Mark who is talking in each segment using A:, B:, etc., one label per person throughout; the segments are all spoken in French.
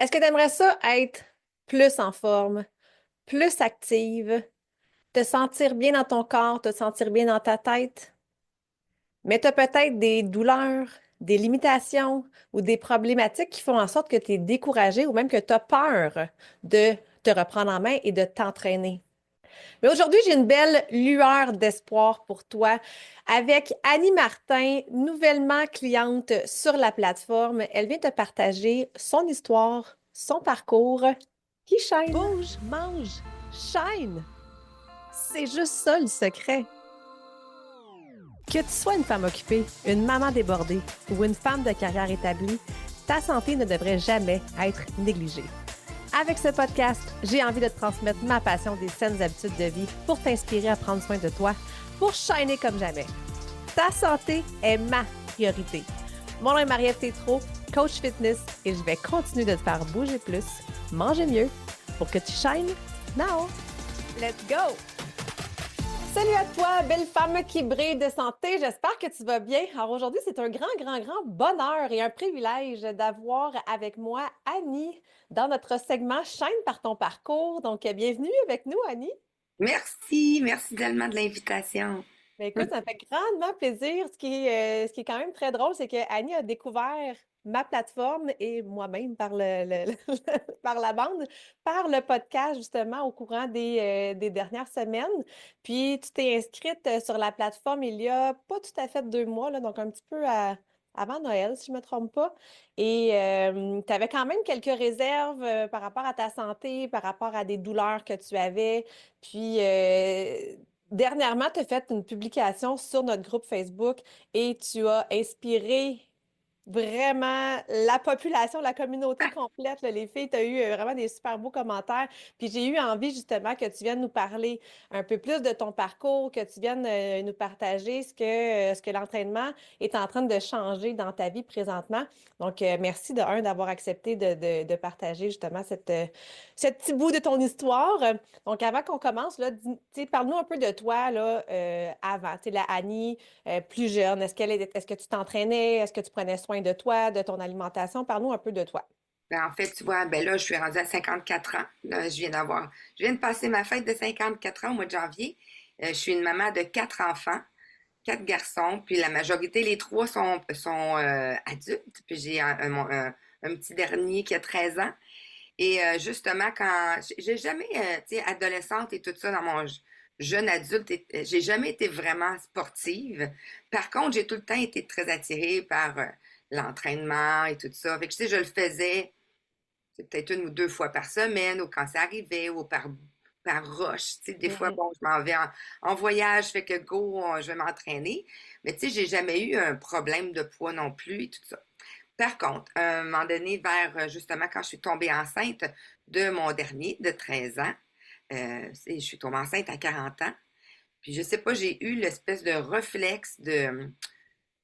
A: Est-ce que tu aimerais ça être plus en forme, plus active, te sentir bien dans ton corps, te sentir bien dans ta tête, mais tu as peut-être des douleurs, des limitations ou des problématiques qui font en sorte que tu es découragé ou même que tu as peur de te reprendre en main et de t'entraîner? Mais aujourd'hui, j'ai une belle lueur d'espoir pour toi avec Annie Martin, nouvellement cliente sur la plateforme. Elle vient te partager son histoire, son parcours qui shine. Bouge, mange, shine. C'est juste ça le secret. Que tu sois une femme occupée, une maman débordée ou une femme de carrière établie, ta santé ne devrait jamais être négligée. Avec ce podcast, j'ai envie de te transmettre ma passion des saines habitudes de vie pour t'inspirer à prendre soin de toi, pour shiner comme jamais. Ta santé est ma priorité. Mon nom est Marie-Ève Tétrault, coach fitness, et je vais continuer de te faire bouger plus, manger mieux, pour que tu shines now. Let's go! Salut à toi, belle femme qui brille de santé. J'espère que tu vas bien. Alors aujourd'hui, c'est un grand bonheur et un privilège d'avoir avec moi Annie dans notre segment Chaîne par ton parcours. Donc, bienvenue avec nous, Annie.
B: Merci tellement de l'invitation.
A: Ben, écoute, ça me fait grandement plaisir. Ce qui est quand même très drôle, c'est que Annie a découvert ma plateforme et moi-même par par la bande, par le podcast, justement, au courant des dernières semaines. Puis, tu t'es inscrite sur la plateforme il y a pas tout à fait 2 mois, là, donc un petit peu avant Noël, si je ne me trompe pas. Et tu avais quand même quelques réserves par rapport à ta santé, par rapport à des douleurs que tu avais. Puis, dernièrement, tu as fait une publication sur notre groupe Facebook et tu as inspiré vraiment la population, la communauté complète, là, les filles. Tu as eu vraiment des super beaux commentaires. Puis j'ai eu envie justement que tu viennes nous parler un peu plus de ton parcours, que tu viennes nous partager ce que l'entraînement est en train de changer dans ta vie présentement. Donc, merci d'avoir accepté de partager justement ce petit bout de ton histoire. Donc, avant qu'on commence, là, parle-nous un peu de toi là, avant. Tu sais, la Annie, plus jeune, est-ce que tu t'entraînais? Est-ce que tu prenais soin de toi, de ton alimentation? Parle-nous un peu de toi.
B: En fait, tu vois, ben là, je suis rendue à 54 ans. Là, je viens de passer ma fête de 54 ans au mois de janvier. Je suis une maman de 4 enfants, 4 garçons, puis la majorité, les trois sont adultes. Puis j'ai un petit dernier qui a 13 ans. Et justement, quand j'ai jamais, tu sais, adolescente et tout ça dans mon jeune adulte, j'ai jamais été vraiment sportive. Par contre, j'ai tout le temps été très attirée par l'entraînement et tout ça. Fait que, tu sais, je le faisais, c'est peut-être 1 ou 2 fois par semaine, ou quand ça arrivait, ou par rush. Tu sais, des fois,
A: Mhm.
B: bon, je m'en vais en voyage, fait que go, je vais m'entraîner. Mais tu sais, j'ai jamais eu un problème de poids non plus et tout ça. Par contre, à un moment donné, vers justement quand je suis tombée enceinte de mon dernier de 13 ans, je suis tombée enceinte à 40 ans, puis je sais pas, j'ai eu l'espèce de réflexe de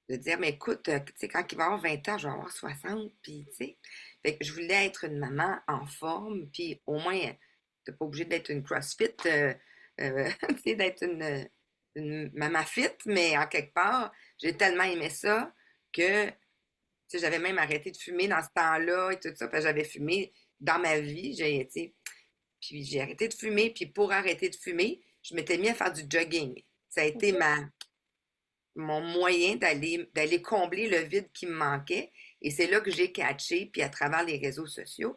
B: dire, mais écoute, tu sais, quand il va avoir 20 ans, je vais avoir 60, puis tu sais, fait que je voulais être une maman en forme, puis au moins, t'es pas obligé d'être une CrossFit, tu sais, d'être une maman fit, mais en quelque part, j'ai tellement aimé ça que tu sais, j'avais même arrêté de fumer dans ce temps-là et tout ça, parce que j'avais fumé dans ma vie. Tu sais, puis j'ai arrêté de fumer, puis pour arrêter de fumer, je m'étais mis à faire du jogging. Ça a été
A: OK.
B: mon moyen d'aller combler le vide qui me manquait. Et c'est là que j'ai catché, puis à travers les réseaux sociaux,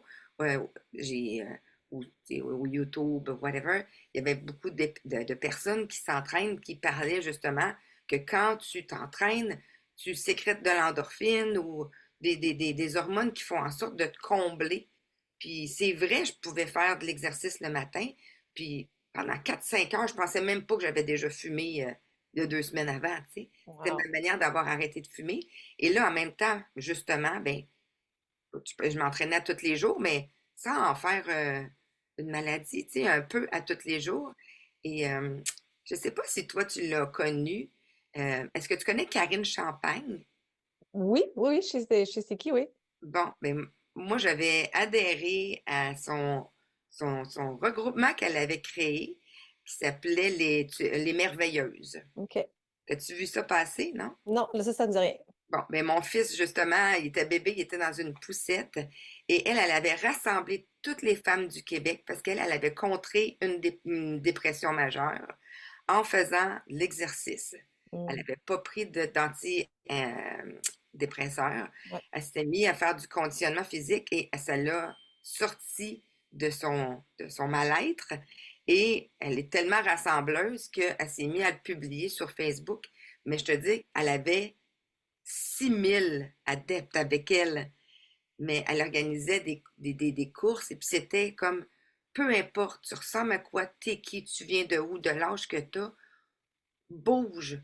B: j'ai, ou, tu sais, ou YouTube, whatever, il y avait beaucoup de personnes qui s'entraînent, qui parlaient justement que quand tu t'entraînes, tu sécrètes de l'endorphine ou des hormones qui font en sorte de te combler. Puis c'est vrai, je pouvais faire de l'exercice le matin, puis pendant 4 5 heures, je pensais même pas que j'avais déjà fumé il y a 2 semaines avant, tu sais. C'était
A: Wow.
B: ma manière d'avoir arrêté de fumer. Et là, en même temps, justement, ben, je m'entraînais à tous les jours, mais sans en faire une maladie, tu sais, un peu à tous les jours. Et je sais pas si toi, tu l'as connue. Est-ce que tu connais Karine Champagne?
A: Oui, oui, oui, chez C'est qui, oui.
B: Bon, ben, moi, j'avais adhéré à son regroupement qu'elle avait créé, qui s'appelait les Merveilleuses.
A: OK.
B: As-tu vu ça passer, non?
A: Non, là, ça ne dit rien.
B: Bon, mais mon fils, justement, il était bébé, il était dans une poussette Et elle avait rassemblé toutes les femmes du Québec parce elle avait contré une dépression majeure en faisant l'exercice. Elle
A: Mm.
B: n'avait pas pris d'antidépresseurs.
A: Ouais.
B: Elle s'était mise à faire du conditionnement physique et ça l'a sortie de son mal-être. Et elle est tellement rassembleuse qu'elle s'est mise à le publier sur Facebook. Mais je te dis, elle avait 6000 adeptes avec elle, mais elle organisait des courses et puis c'était comme, peu importe, tu ressembles à quoi, t'es qui, tu viens de où, de l'âge que t'as, bouge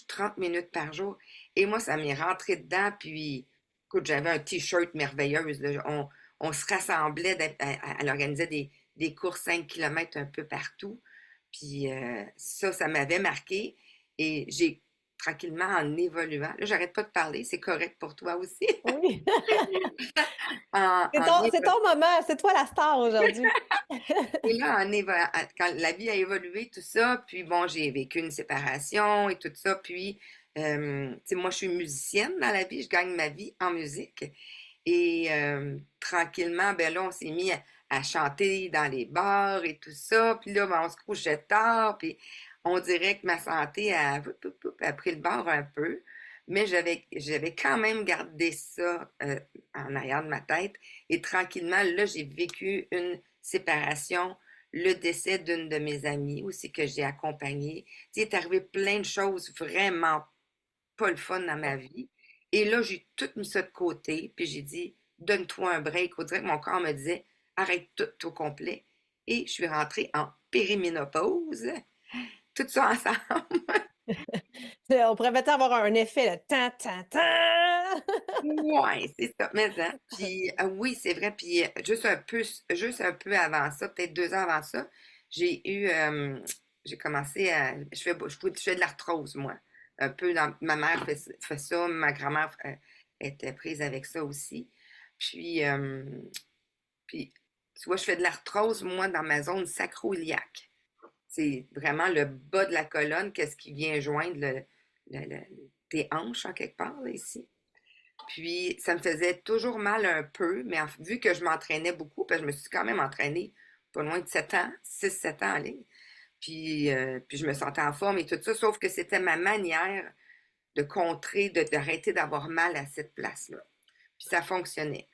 B: 30 minutes par jour. Et moi, ça m'est rentré dedans, puis écoute, j'avais un t-shirt merveilleuse, là. On se rassemblait, elle organisait des courses 5 kilomètres un peu partout. Puis ça m'avait marqué. Et j'ai tranquillement en évoluant, là, j'arrête pas de parler, c'est correct pour toi aussi.
A: Oui.
B: En
A: C'est ton moment, c'est toi la star aujourd'hui.
B: Et là, quand la vie a évolué, tout ça, puis bon, j'ai vécu une séparation et tout ça, puis, tu sais, moi, je suis musicienne dans la vie, je gagne ma vie en musique. Et tranquillement, ben là, on s'est mis à chanter dans les bars et tout ça, puis là, ben, on se couchait tard, puis on dirait que ma santé a pris le bord un peu, mais j'avais quand même gardé ça en arrière de ma tête. Et tranquillement, là, j'ai vécu une séparation, le décès d'une de mes amies aussi que j'ai accompagnée. Il est arrivé plein de choses vraiment pas le fun dans ma vie. Et là, j'ai tout mis ça de côté, puis j'ai dit, donne-toi un break. On dirait que mon corps me disait, arrête tout au complet. Et je suis rentrée en périménopause, tout ça ensemble.
A: On pourrait peut-être avoir un effet, là. Tan, tan, tan!
B: Ouais, c'est ça, mais hein. Puis oui, c'est vrai. Puis juste un peu avant ça, peut-être 2 ans avant ça, j'ai eu, j'ai commencé à, je fais de l'arthrose, moi. Un peu ma mère fait ça, ma grand-mère était prise avec ça aussi. Puis, puis, tu vois, je fais de l'arthrose, moi, dans ma zone sacro-iliaque. C'est vraiment le bas de la colonne, qu'est-ce qui vient joindre tes hanches, en quelque part, là, ici. Puis, ça me faisait toujours mal un peu, mais vu que je m'entraînais beaucoup, parce que je me suis quand même entraînée pas loin de 7 ans, 6 7 ans en ligne, puis je me sentais en forme et tout ça, sauf que c'était ma manière de contrer, d'arrêter d'avoir mal à cette place-là. Puis ça fonctionnait.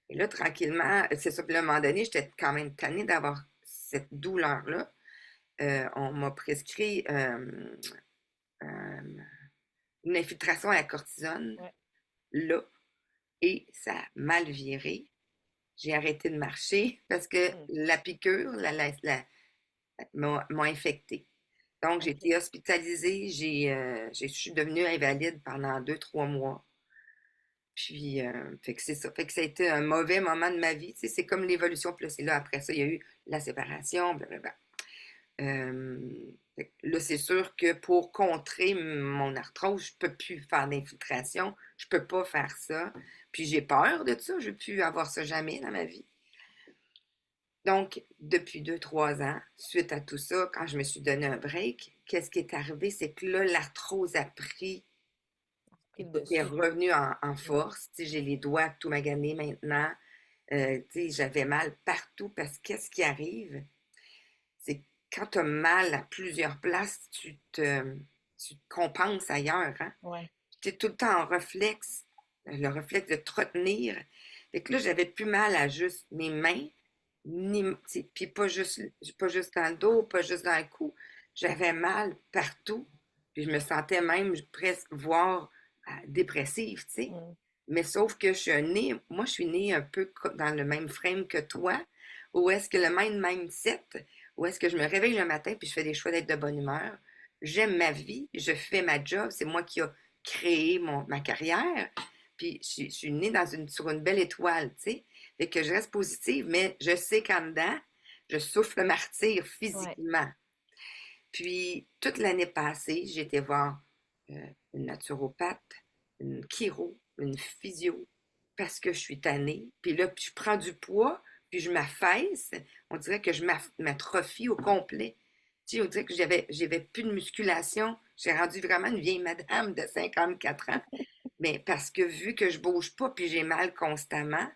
B: Et là, tranquillement, c'est ça, puis là, à un moment donné, j'étais quand même tannée d'avoir cette douleur-là. On m'a prescrit euh, une infiltration à la cortisone,
A: Ouais.
B: là, et ça a mal viré. J'ai arrêté de marcher parce que
A: Mm.
B: la piqûre m'a infectée. Donc, j'ai
A: OK.
B: été hospitalisée, je suis devenue invalide pendant 2 3 mois. Puis, fait que c'est ça. Fait que ça a été un mauvais moment de ma vie. Tu sais, c'est comme l'évolution. Puis là, c'est là, après ça, il y a eu la séparation, blablabla. Fait que là, c'est sûr que pour contrer mon arthrose, je peux plus faire d'infiltration. Je peux pas faire ça. Puis j'ai peur de ça. Je veux plus avoir ça jamais dans ma vie. Donc, depuis 2 3 ans, suite à tout ça, quand je me suis donné un break, qu'est-ce qui est arrivé? C'est que là, l'arthrose a pris,
A: Pris le
B: est
A: dessus.
B: revenu en
A: Mm.
B: force. Tu sais, j'ai les doigts tout maganés maintenant. Tu sais, j'avais mal partout parce que qu'est-ce qui arrive? C'est que quand tu as mal à plusieurs places, tu te compenses ailleurs, hein?
A: Ouais.
B: Tu es tout le temps en réflexe, le réflexe de te retenir. Fait que là, j'avais plus mal à juste mes mains, ni, puis pas juste dans le dos, pas juste dans le cou. J'avais mal partout. Puis je me sentais même presque, voire dépressive, tu sais.
A: Mm.
B: Mais sauf que moi, je suis née un peu dans le même frame que toi, où est-ce que le même mindset, où est-ce que je me réveille le matin puis je fais des choix d'être de bonne humeur. J'aime ma vie, je fais ma job, c'est moi qui ai créé ma carrière. Puis je suis née sur une belle étoile, tu sais. Fait que je reste positive, mais je sais qu'en dedans, je souffre le martyr
A: Ouais.
B: physiquement. Puis toute l'année passée, j'ai été voir une naturopathe, une chiro, une physio, parce que je suis tannée. Puis là, puis je prends du poids, puis je m'affaisse. On dirait que je m'atrophie au complet. Tu sais, on dirait que j'avais plus de musculation. J'ai rendu vraiment une vieille madame de 54 ans. Mais parce que vu que je bouge pas, puis j'ai mal constamment,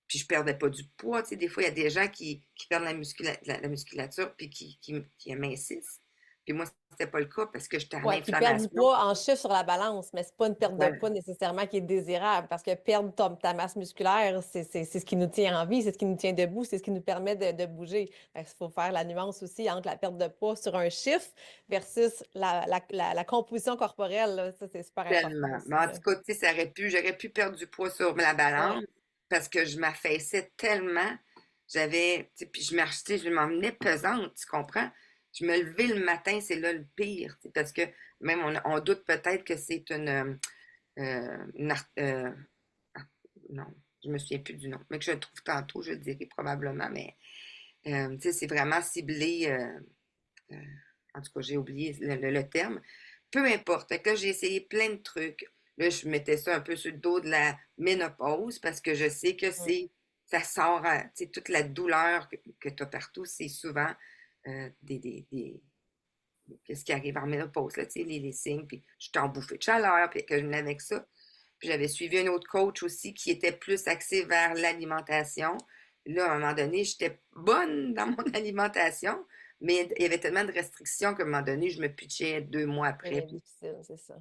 B: Puis je perdais pas du poids. Tu sais, des fois, il y a des gens qui perdent la musculature puis qui amincissent. Puis moi, c'était pas le cas parce que j'étais en
A: Ouais, qui perd du
B: inflammation.
A: poids en chiffre sur la balance, mais c'est pas une perte de
B: Ouais,
A: poids nécessairement qui est désirable parce que perdre ta masse musculaire, c'est ce qui nous tient en vie, c'est ce qui nous tient debout, c'est ce qui nous permet de bouger. Il faut faire la nuance aussi entre la perte de poids sur un chiffre versus la composition corporelle, là. Ça, c'est super important
B: tellement. Mais
A: aussi,
B: en
A: là.
B: tout cas, tu sais, j'aurais pu perdre du poids sur la balance
A: Ouais,
B: parce que je m'affaissais tellement. Tu sais, puis je m'emmenais pesante, tu comprends? Je me levais le matin, c'est là le pire, tu sais, parce que même on doute peut-être que c'est une ah, non, je me souviens plus du nom, mais que je le trouve tantôt, je le dirai probablement, mais tu sais, c'est vraiment ciblé. Euh, en tout cas, j'ai oublié le terme. Peu importe. Fait que là, j'ai essayé plein de trucs. Là, je mettais ça un peu sur le dos de la ménopause parce que je sais que
A: mm,
B: ça sort, tu sais, toute la douleur que tu as partout, c'est souvent qu'est-ce qui arrive en ménopause, là, tu sais, les signes, puis je suis en bouffée de chaleur, puis que je venais avec ça. Puis j'avais suivi un autre coach aussi qui était plus axé vers l'alimentation. Là, à un moment donné, j'étais bonne dans mon alimentation, mais il y avait tellement de restrictions qu'à un moment donné, je me pitchais 2 mois
A: ça
B: après.
A: devient difficile, c'est ça.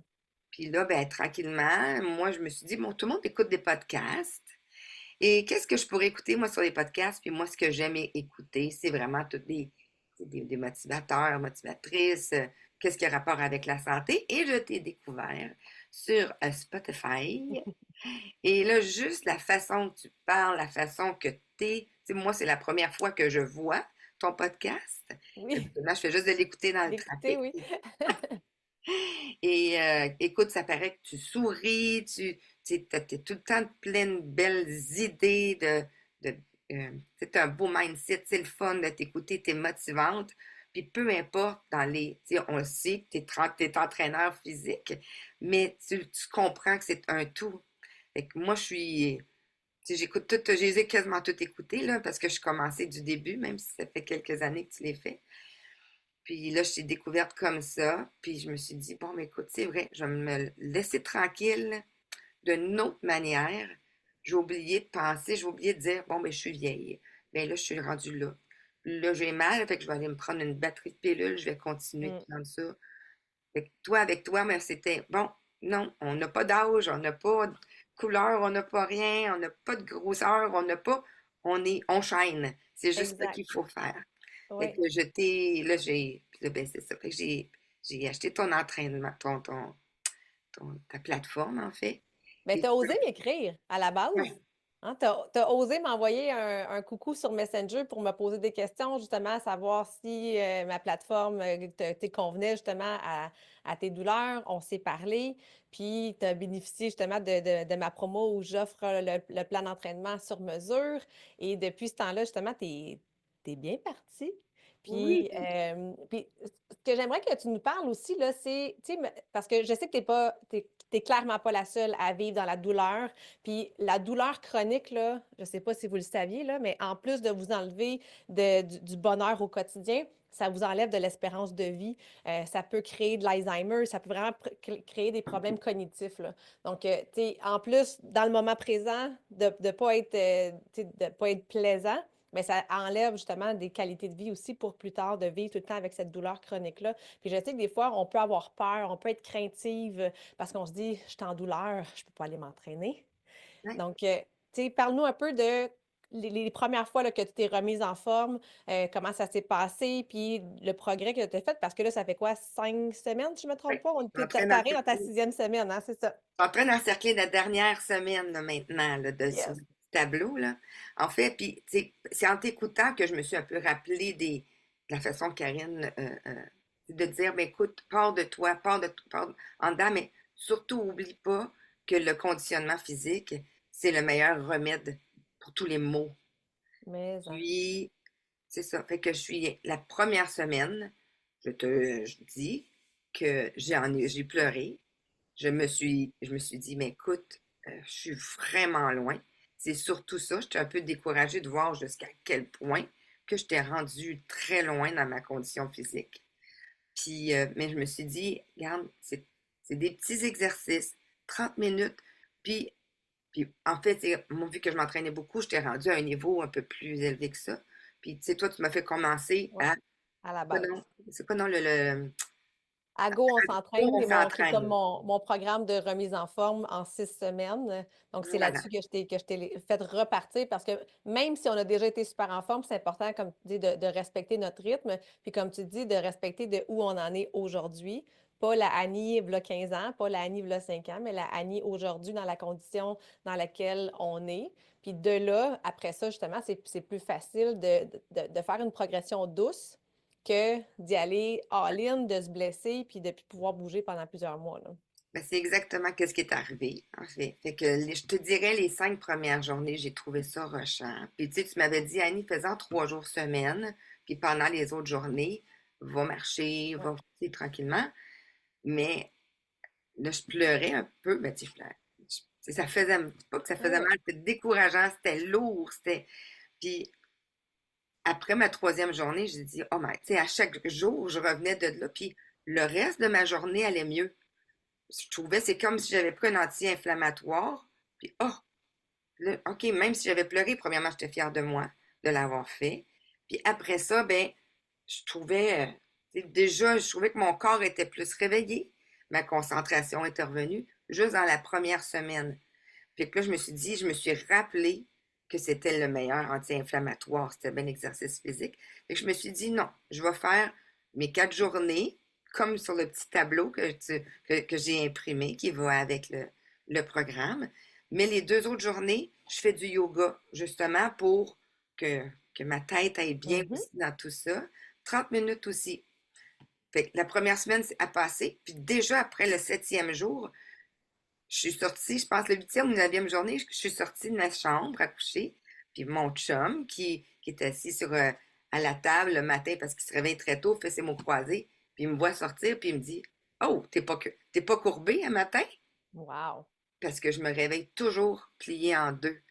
B: Puis là, ben, tranquillement, moi, je me suis dit, bon, tout le monde écoute des podcasts. Et qu'est-ce que je pourrais écouter, moi, sur les podcasts? Puis moi, ce que j'aime écouter, c'est vraiment des motivateurs, motivatrices, qu'est-ce qui a rapport avec la santé. Et je t'ai découvert sur Spotify. Et là, juste la façon que tu parles, la façon que tu sais, moi, c'est la première fois que je vois ton podcast.
A: Oui,
B: Là, je fais juste de l'écouter dans le
A: l'écouter,
B: trafic.
A: oui.
B: Et écoute, ça paraît que tu souris, t'es tout le temps pleine de belles idées, c'est un beau mindset, c'est le fun de t'écouter, t'es motivante. Puis peu importe tu sais, on le sait que t'es entraîneur physique, mais tu comprends que c'est un tout. Fait que moi, tu sais, je les ai quasiment toutes écoutées, là, parce que je commençais du début, même si ça fait quelques années que tu les fais. Puis là, je t'ai découverte comme ça. Puis je me suis dit, bon, mais écoute, c'est vrai, je vais me laisser tranquille d'une autre manière. J'ai oublié de penser, j'ai oublié de dire, bon, ben, je suis vieille. Ben là, je suis rendue là. Là, j'ai mal, fait que je vais aller me prendre une batterie de pilules, je vais continuer de
A: Mm,
B: prendre ça. Fait que toi, avec toi, mais c'était, bon, non, on n'a pas d'âge, on n'a pas de couleur, on n'a pas rien, on n'a pas de grosseur, on chaîne. C'est juste ça
A: exact.
B: qu'il faut faire. Fait
A: Oui.
B: que là, ben, c'est ça. Fait que j'ai acheté ton entraînement, ta plateforme, en fait.
A: Mais tu
B: Puis,
A: as osé m'écrire à la base.
B: ouais,
A: Hein, tu as osé m'envoyer un coucou sur Messenger pour me poser des questions, justement, à savoir si ma plateforme convenait justement à tes douleurs. On s'est parlé, puis tu as bénéficié justement de ma promo où j'offre le plan d'entraînement sur mesure. Et depuis ce temps-là, justement, tu es bien parti.
B: oui,
A: Puis, ce que j'aimerais que tu nous parles aussi, là, c'est, tu sais, parce que je sais que t'es clairement pas la seule à vivre dans la douleur. Puis la douleur chronique, là, je sais pas si vous le saviez, là, mais en plus de vous enlever du bonheur au quotidien, ça vous enlève de l'espérance de vie. Ça peut créer de l'Alzheimer, ça peut vraiment créer des problèmes cognitifs, là. Donc, tu sais, en plus, dans le moment présent, de ne pas être, tu sais, de pas être plaisant, mais ça enlève justement des qualités de vie aussi pour plus tard, de vivre tout le temps avec cette douleur chronique-là. Puis je sais que des fois, on peut avoir peur, on peut être craintive parce qu'on se dit, je suis en douleur, je peux pas aller m'entraîner.
B: ouais.
A: Donc, tu sais, parle-nous un peu de les premières fois là, que tu t'es remise en forme, comment ça s'est passé, puis le progrès que tu as fait, parce que là, ça fait quoi, 5 semaines, si je ne me trompe
B: Ouais.
A: pas?
B: Je suis en train
A: T'arrives dans ta
B: d'encercler,
A: 6e semaine, hein, c'est ça?
B: la dernière semaine, là, maintenant, là, sur
A: Yes.
B: le tableau, là. En fait, puis, tu sais, c'est en t'écoutant que je me suis un peu rappelé de la façon, Karine, de dire, mais écoute, pars de toi, en dedans, mais surtout, oublie pas que le conditionnement physique, c'est le meilleur remède pour tous les maux.
A: Mais, hein,
B: Puis, c'est ça. Fait que je suis la première semaine, je dis que j'ai pleuré. Je me suis dit, mais écoute, je suis vraiment loin. C'est surtout ça. J'étais un peu découragée de voir jusqu'à quel point que j'étais rendue très loin dans ma condition physique. Puis, mais je me suis dit, regarde, c'est des petits exercices, 30 minutes, puis Puis en fait, moi, vu que je m'entraînais beaucoup, j'étais rendue à un niveau un peu plus élevé que ça. Puis tu sais, toi, tu m'as fait commencer
A: Ouais,
B: à...
A: à la
B: Quoi donc?
A: base.
B: C'est quoi non le...
A: À Go, on
B: Oh,
A: s'entraîne,
B: on
A: qui est comme
B: s'entraîne.
A: mon programme de remise en forme en 6 semaines. Donc, c'est
B: Voilà.
A: là-dessus que je t'ai fait repartir parce que même si on a déjà été super en forme, c'est important, comme tu dis, de respecter notre rythme. Puis, comme tu dis, de respecter de où on en est aujourd'hui. Pas la Annie, v'là 15 ans, pas la Annie, v'là 5 ans, mais la Annie aujourd'hui dans la condition dans laquelle on est. Puis, de là, après ça, justement, c'est plus facile de faire une progression douce que d'y aller all-in, de se blesser, puis de plus pouvoir bouger pendant plusieurs mois, là.
B: Ben, c'est exactement ce qui est arrivé, en fait. Fait que je te dirais, les 5 premières journées, j'ai trouvé ça rushant. Puis tu sais, tu m'avais dit, Annie, faisant 3 jours semaine, puis pendant les autres journées, va marcher,
A: Ouais.
B: va tu sais, tranquillement. Mais là, je pleurais un peu. Ben, tu sais, tu sais, ça faisait, pas que ça
A: Ah
B: faisait
A: ouais.
B: mal, c'était décourageant, c'était lourd, c'était... Puis après ma 3e journée, j'ai dit, oh, mais tu sais, à chaque jour, je revenais de là, puis le reste de ma journée allait mieux. Je trouvais, c'est comme si j'avais pris un anti-inflammatoire. Puis, oh, là, OK, même si j'avais pleuré, premièrement, j'étais fière de moi de l'avoir fait. Puis après ça, ben, je trouvais, déjà, je trouvais que mon corps était plus réveillé. Ma concentration était revenue juste dans la première semaine. Puis que là, je me suis dit, je me suis rappelé que c'était le meilleur anti-inflammatoire, c'était bien l'exercice physique. Et je me suis dit, non, je vais faire mes 4 journées, comme sur le petit tableau que j'ai imprimé, qui va avec le programme. Mais les 2 autres journées, je fais du yoga, justement, pour que, que ma tête aille bien
A: Mhm.
B: aussi dans tout ça. 30 minutes aussi. Fait que la première semaine a passé, puis déjà après le 7e jour, je suis sortie, je pense, le 8e ou 9e journée, je suis sortie de ma chambre à coucher. Puis mon chum, qui est assis à la table le matin parce qu'il se réveille très tôt, fait ses mots croisés, puis il me voit sortir, puis il me dit, oh, t'es pas courbé un matin?
A: Wow.
B: Parce que je me réveille toujours pliée en deux.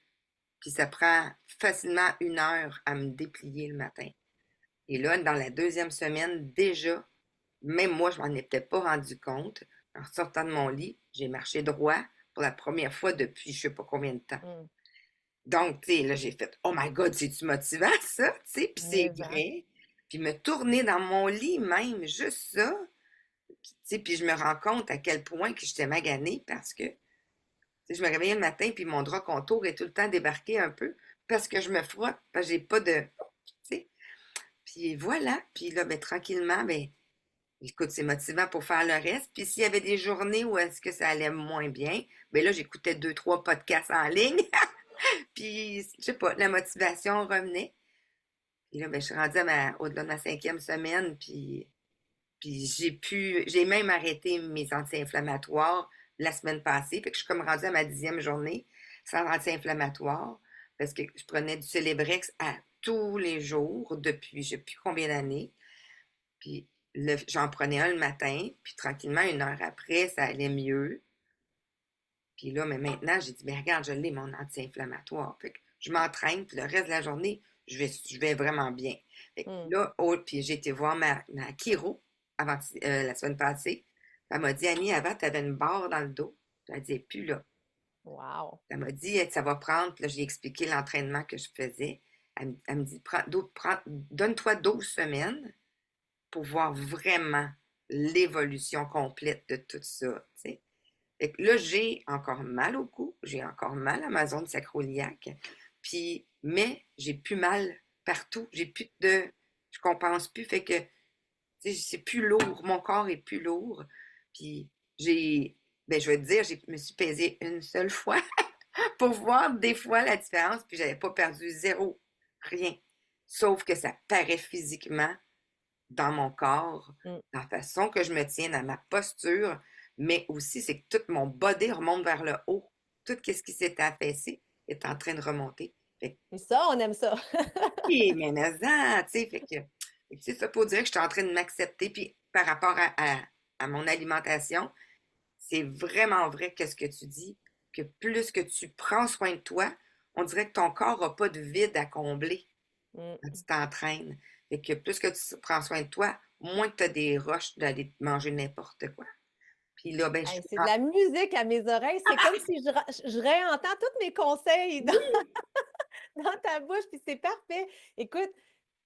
B: Puis ça prend facilement 1 heure à me déplier le matin. Et là, dans la 2e semaine, déjà, même moi, je m'en étais pas rendu compte. En sortant de mon lit, j'ai marché droit pour la première fois depuis je sais pas combien de temps.
A: Mm.
B: Donc, tu sais, là, j'ai fait Oh my God, c'est-tu motivant, ça? Tu sais, puis c'est
A: Mais, hein.
B: vrai. Puis me tourner dans mon lit même, juste ça. Tu sais, puis je me rends compte à quel point que j'étais maganée parce que, tu sais, je me réveillais le matin, puis mon drap contour est tout le temps débarqué un peu parce que je me frotte, parce que j'ai pas de. Tu sais. Puis voilà. Puis là, ben, tranquillement, ben, écoute, c'est motivant pour faire le reste. Puis s'il y avait des journées où est-ce que ça allait moins bien, ben là, j'écoutais 2, 3 podcasts en ligne. Puis, je sais pas, la motivation revenait. Puis là, ben, je suis rendue au-delà de ma 5e semaine. Puis j'ai même arrêté mes anti-inflammatoires la semaine passée. Fait que je suis comme rendue à ma 10e journée sans anti-inflammatoire parce que je prenais du Celebrex à tous les jours depuis je sais plus combien d'années. Puis j'en prenais un le matin, puis tranquillement, 1 heure après, ça allait mieux. Puis là, mais maintenant, j'ai dit, mais regarde, je l'ai, mon anti-inflammatoire. Fait que je m'entraîne, puis le reste de la journée, je vais vraiment bien. Fait que
A: Mm.
B: là, puis j'ai été voir ma chiro la semaine passée. Elle m'a dit, Annie, avant, tu avais une barre dans le dos. Elle dit, plus là.
A: Wow.
B: Elle m'a dit, ça va prendre. Puis là, j'ai expliqué l'entraînement que je faisais. Elle me dit, donne-toi 12 semaines pour voir vraiment l'évolution complète de tout ça, tu sais. Fait que là, j'ai encore mal au cou, j'ai encore mal à ma zone sacro-iliaque, puis, mais j'ai plus mal partout, j'ai plus je compense plus, fait que, tu sais, c'est plus lourd, mon corps est plus lourd, puis j'ai, ben, je vais te dire, je me suis pesée une seule fois pour voir des fois la différence, puis j'avais pas perdu zéro, rien. Sauf que ça paraît physiquement dans mon corps,
A: Mm.
B: la façon que je me tiens, dans ma posture, mais aussi c'est que tout mon body remonte vers le haut. Tout ce qui s'est affaissé est en train de remonter. Fait que,
A: Et ça, on aime ça.
B: mais tu sais, fait que c'est ça pour dire que je suis en train de m'accepter. Puis par rapport à mon alimentation, c'est vraiment vrai qu'est-ce que tu dis, que plus que tu prends soin de toi, on dirait que ton corps n'a pas de vide à combler quand
A: Mm.
B: tu t'entraînes. Fait que plus que tu prends soin de toi, moins que tu as des rushs d'aller manger n'importe quoi. Puis là, ben,
A: Hey, c'est de la musique à mes oreilles. C'est comme si je réentends tous mes conseils
B: oui,
A: dans ta bouche, puis c'est parfait. Écoute,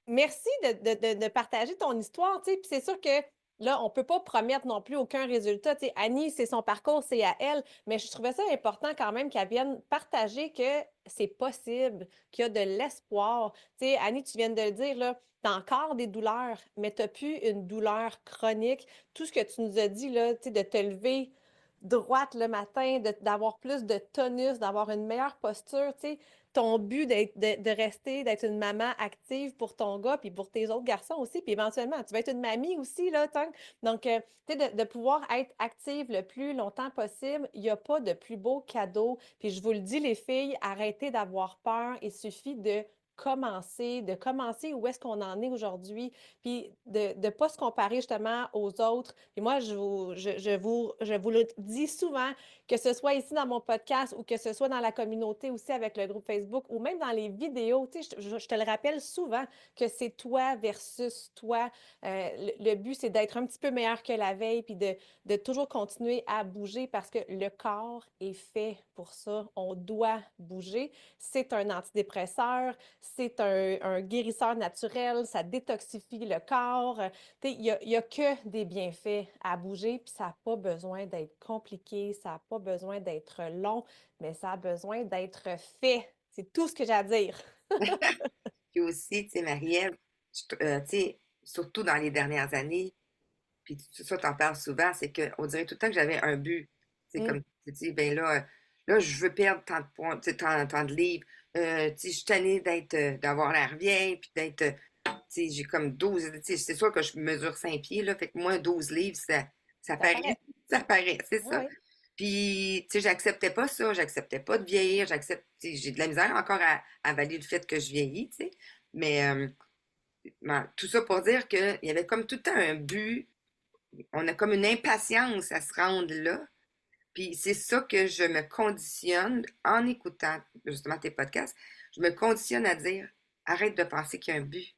A: merci de partager ton histoire, tu sais, puis c'est sûr que là, on ne peut pas promettre non plus aucun résultat. Tu sais, Annie, c'est son parcours, c'est à elle, mais je trouvais ça important quand même qu'elle vienne partager que c'est possible, qu'il y a de l'espoir. Tu sais, Annie, tu viens de le dire, là, tu as encore des douleurs, mais tu n'as plus une douleur chronique. Tout ce que tu nous as dit, là, tu sais, de te lever droite le matin, d'avoir plus de tonus, d'avoir une meilleure posture, tu sais, ton but de rester, d'être une maman active pour ton gars, puis pour tes autres garçons aussi, puis éventuellement, tu vas être une mamie aussi, là, tant. Donc, tu sais, de pouvoir être active le plus longtemps possible, il n'y a pas de plus beau cadeau. Puis je vous le dis, les filles, arrêtez d'avoir peur. Il suffit de commencer où est-ce qu'on en est aujourd'hui, puis de ne pas se comparer justement aux autres. Puis moi, je vous le dis souvent, que ce soit ici dans mon podcast ou que ce soit dans la communauté aussi avec le groupe Facebook ou même dans les vidéos, tu sais, je te le rappelle souvent que c'est toi versus toi. Le but, c'est d'être un petit peu meilleur que la veille puis de toujours continuer à bouger parce que le corps est fait pour ça. On doit bouger. C'est un antidépresseur, c'est un guérisseur naturel, ça détoxifie le corps. Il y a que des bienfaits à bouger, puis ça n'a pas besoin d'être compliqué, ça n'a pas besoin d'être long, mais ça a besoin d'être fait. C'est tout ce que j'ai à dire.
B: puis aussi, tu sais, Marie-Ève, tu sais, surtout dans les dernières années, puis ça, t'en parles souvent, c'est qu'on dirait tout le temps que j'avais un but. C'est
A: Mm,
B: comme tu dis, ben là, je veux perdre tant de points, tu sais, tant de livres. Tu sais, je suis tannée d'avoir l'air vieille, puis d'être, tu sais, j'ai comme 12, tu sais, c'est sûr que je mesure 5 pieds, là, fait que moi, 12 livres, ça
A: ça
B: paraît,
A: paraît.
B: ça paraît, c'est ça.
A: Oui.
B: Puis, tu sais, j'acceptais pas ça, j'acceptais pas de vieillir, tu sais, j'ai de la misère encore à valider le fait que je vieillis, tu sais. Mais tout ça pour dire qu'il y avait comme tout le temps un but, on a comme une impatience à se rendre là. Puis c'est ça que je me conditionne en écoutant justement tes podcasts. Je me conditionne à dire arrête de penser qu'il y a un but.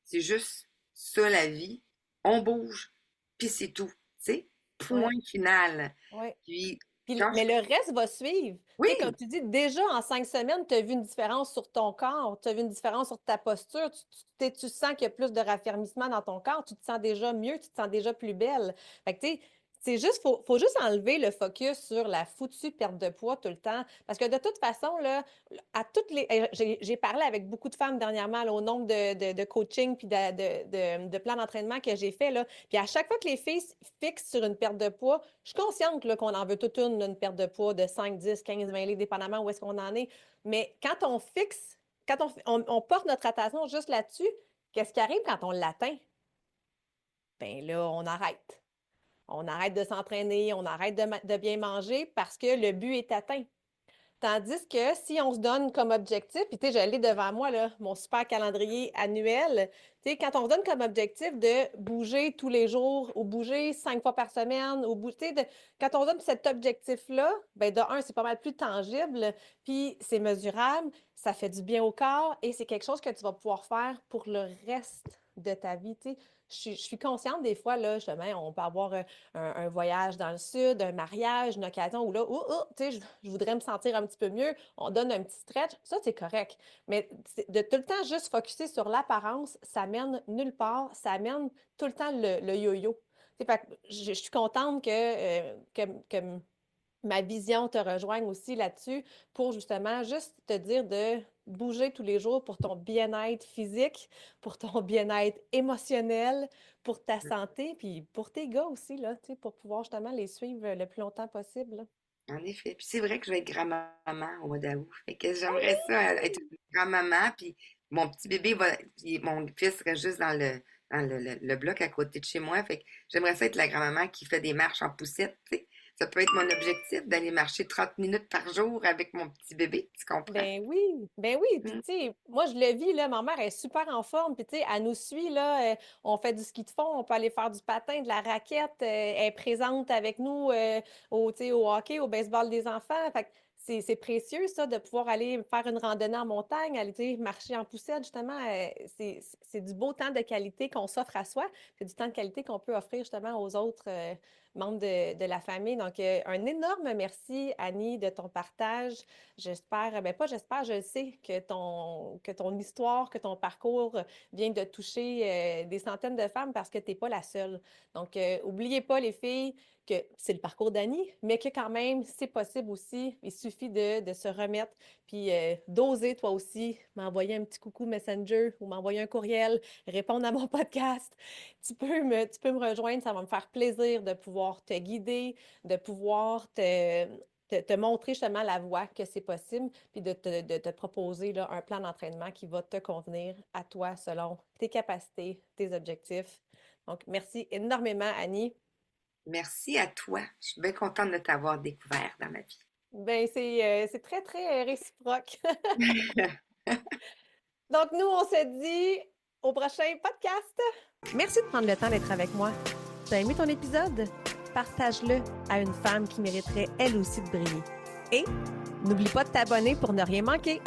B: C'est juste ça la vie. On bouge, puis c'est tout. Tu sais,
A: Oui,
B: point final.
A: oui.
B: Puis
A: Puis,
B: quand je.
A: mais le reste va suivre. Tu sais, comme
B: Oui,
A: tu dis, déjà en 5 semaines, tu as vu une différence sur ton corps, tu as vu une différence sur ta posture, tu sens qu'il y a plus de raffermissement dans ton corps, tu te sens déjà mieux, tu te sens déjà plus belle. Fait que, tu sais, c'est juste, faut juste enlever le focus sur la foutue perte de poids tout le temps. Parce que de toute façon, là, à toutes les. J'ai parlé avec beaucoup de femmes dernièrement, là, au nombre de coaching puis de plans d'entraînement que j'ai fait, là. Puis à chaque fois que les filles fixent sur une perte de poids, je suis consciente là, qu'on en veut toute une perte de poids de 5, 10, 15, 20 livres, dépendamment où est-ce qu'on en est. Mais quand on fixe, quand on porte notre attention juste là-dessus, qu'est-ce qui arrive quand on l'atteint? Ben là, on arrête. On arrête de s'entraîner, on arrête de bien manger parce que le but est atteint. Tandis que si on se donne comme objectif, puis tu sais, je l'ai devant moi, là, mon super calendrier annuel, tu sais, quand on se donne comme objectif de bouger tous les jours ou bouger 5 fois par semaine, ou bouger, quand on se donne cet objectif-là, ben de un, c'est pas mal plus tangible, puis c'est mesurable, ça fait du bien au corps et c'est quelque chose que tu vas pouvoir faire pour le reste de ta vie, tu sais. Je suis consciente des fois, là, justement, on peut avoir un voyage dans le sud, un mariage, une occasion où là, tu sais, je voudrais me sentir un petit peu mieux, on donne un petit stretch, ça, c'est correct. Mais de tout le temps juste focuser sur l'apparence, ça mène nulle part, ça mène tout le temps le yo-yo. Tu sais, fait que je suis contente que ma vision te rejoigne aussi là-dessus pour justement juste te dire de bouger tous les jours pour ton bien-être physique, pour ton bien-être émotionnel, pour ta santé, puis pour tes gars aussi, là, tu sais, pour pouvoir justement les suivre le plus longtemps possible, là.
B: en effet. Puis c'est vrai que je vais être grand-maman au mois d'août. Fait que
A: Ah
B: j'aimerais ça être
A: oui!
B: une grand-maman. Puis mon petit bébé va. Puis mon fils reste juste dans le bloc à côté de chez moi. Fait que j'aimerais ça être la grand-maman qui fait des marches en poussette. Tu sais. Ça peut être mon objectif d'aller marcher 30 minutes par jour avec mon petit bébé. Tu comprends?
A: Ben oui, puis
B: Mm.
A: tu sais, moi je le vis, là, ma mère est super en forme, puis tu sais, elle nous suit, là, on fait du ski de fond, on peut aller faire du patin, de la raquette, elle est présente avec nous tu sais, au hockey, au baseball des enfants, fait que c'est précieux, ça, de pouvoir aller faire une randonnée en montagne, aller tu sais, marcher en poussette, justement. C'est du beau temps de qualité qu'on s'offre à soi. C'est du temps de qualité qu'on peut offrir justement aux autres membres de la famille. Donc, un énorme merci, Annie, de ton partage. J'espère, ben pas j'espère, je le sais que ton histoire, que ton parcours vient de toucher des centaines de femmes parce que tu n'es pas la seule. Donc, oubliez pas, les filles, que c'est le parcours d'Annie, mais que quand même, c'est possible aussi. Il suffit de se remettre, puis d'oser toi aussi m'envoyer un petit coucou Messenger ou m'envoyer un courriel, répondre à mon podcast. Tu peux me rejoindre, ça va me faire plaisir de pouvoir te guider, de pouvoir te montrer justement la voie que c'est possible, puis de te proposer là, un plan d'entraînement qui va te convenir à toi selon tes capacités, tes objectifs. Donc, merci énormément, Annie.
B: Merci à toi. Je suis bien contente de t'avoir découvert dans ma vie.
A: Ben, c'est très, très réciproque. Donc, nous, on se dit au prochain podcast. Merci de prendre le temps d'être avec moi. Tu as aimé ton épisode? Partage-le à une femme qui mériterait elle aussi de briller. Et n'oublie pas de t'abonner pour ne rien manquer.